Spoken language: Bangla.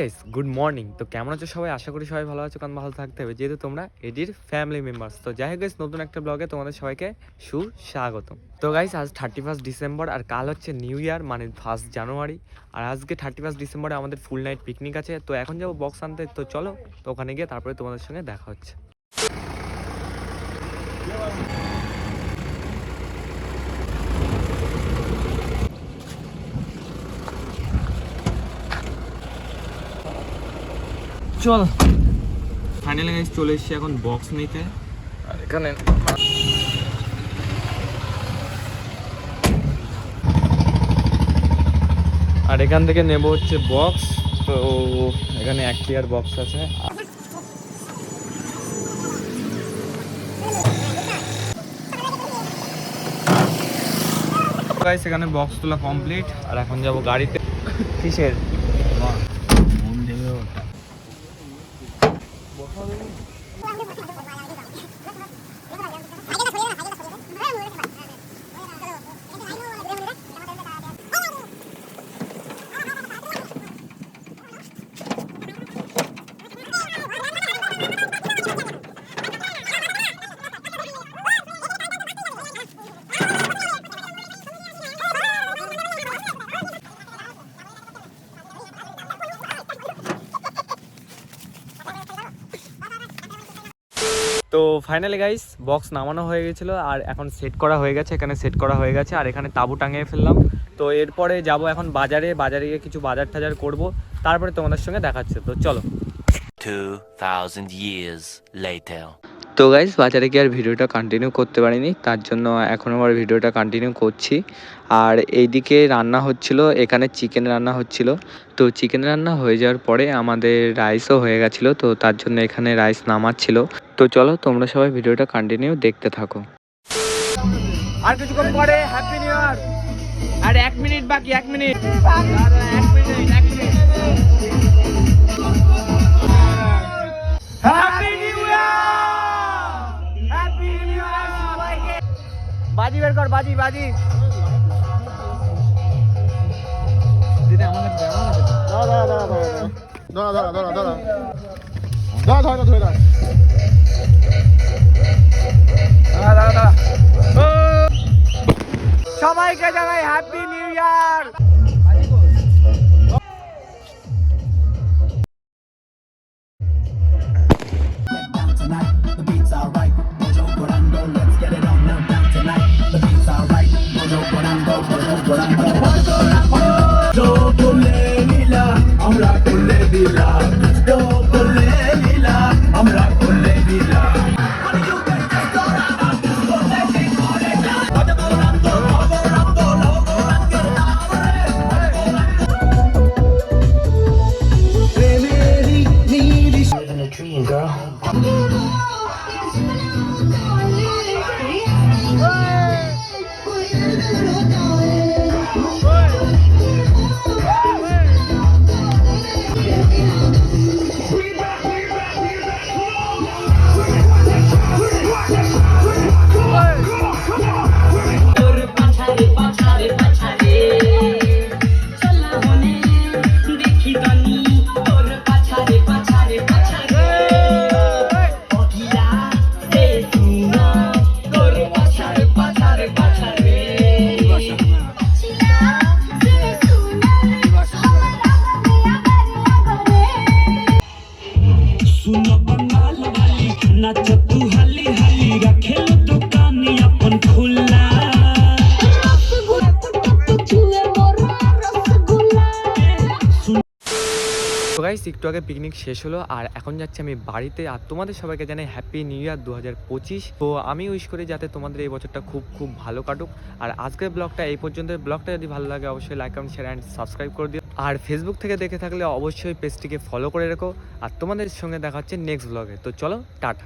Guys, good morning. তো কেমন আছো সবাই? আশা করি সবাই ভালো আছো, কারণ ভালো থাকতে হবে যেহেতু তোমরা এডির ফ্যামিলি মেম্বার্স। তো যাই হোক গাইস, নতুন একটা ব্লগে তোমাদের সবাইকে সুস্বাগতম। তো গাইস, আজ 31 ডিসেম্বর আর কাল হচ্ছে নিউ ইয়ার, মানে 1 জানুয়ারি। আর আজকে 31 ডিসেম্বরে আমাদের ফুল নাইট পিকনিক আছে। তো এখন যাবো বক্স আনতে, তো চলো তো ওখানে গিয়ে তারপরে তোমাদের সঙ্গে দেখা হচ্ছে। চল, ফাইনালি গাইস চলে এসেছি এখন বক্স নিতে। আর এখানে এখান থেকে নেব হচ্ছে বক্স। তো এখানে 1 টিয়ার বক্স আছে। গাইস এখানে বক্স তোলা কমপ্লিট, আর এখন যাব গাড়িতে। কিসের তো ফাইনালি গাইস বক্স নামানো হয়ে গেছিল, আর এখন সেট করা হয়ে গেছে। এখানে সেট করা হয়ে গেছে, আর এখানে তাঁবু টাঙিয়ে ফেললাম। তো এরপরে যাব এখন বাজারে গিয়ে কিছু বাজার টাজার করবো, তারপরে তোমাদের সঙ্গে দেখাচ্ছে। তো চলো। 2000 years later. তো গাইস বাজারে গিয়ে আর ভিডিওটা কন্টিনিউ করতে পারিনি, তার জন্য এখন আবার ভিডিওটা কন্টিনিউ করছি। আর এইদিকে রান্না হচ্ছিল, এখানে চিকেন রান্না হচ্ছিল। তো চিকেন রান্না হয়ে যাওয়ার পরে আমাদের রাইসও হয়ে গেছিলো, তো তার জন্য এখানে রাইস নামাচ্ছিল। তো চলো তোমরা সবাই ভিডিওটা কন্টিনিউ দেখতে থাকো। আর কিছুক্ষণ পরে হ্যাপি নিউ ইয়ার। আর 1 মিনিট বাকি, 1 minute. Happy new year, happy new year সবাইকে। বাজি বের কর, বাজি বাজি। দিদি আমার কাছে দাঁড়া। সবাইকে জানাই happy new year. Tonight, the beat's alright. Mojo Guarando, let's get it on now. Down tonight, the beat's alright. Mojo Guarando, Mojo Guarando. Do kule nila, amra kule dila. Do kule nila, amra kule dila. Live in a dream, girl. তো গাইস একটু আগে পিকনিক শেষ হলো, আর এখন যাচ্ছি আমি বাড়িতে। আর তোমাদের সবাইকে জানাই হ্যাপি নিউ ইয়ার 2025। তো আমি উইশ করি যাতে তোমাদের এই বছরটা খুব খুব ভালো কাটুক। আর আজকের ব্লগটা এই পর্যন্ত। ব্লগটা যদি ভালো লাগে অবশ্যই like comment share and subscribe করে দিও। আর ফেসবুক থেকে দেখে থাকলে অবশ্যই পেজটিকে ফলো করে রেখো। আর তোমাদের সঙ্গে দেখা হচ্ছে নেক্সট ব্লগে। তো চলো, টাটা।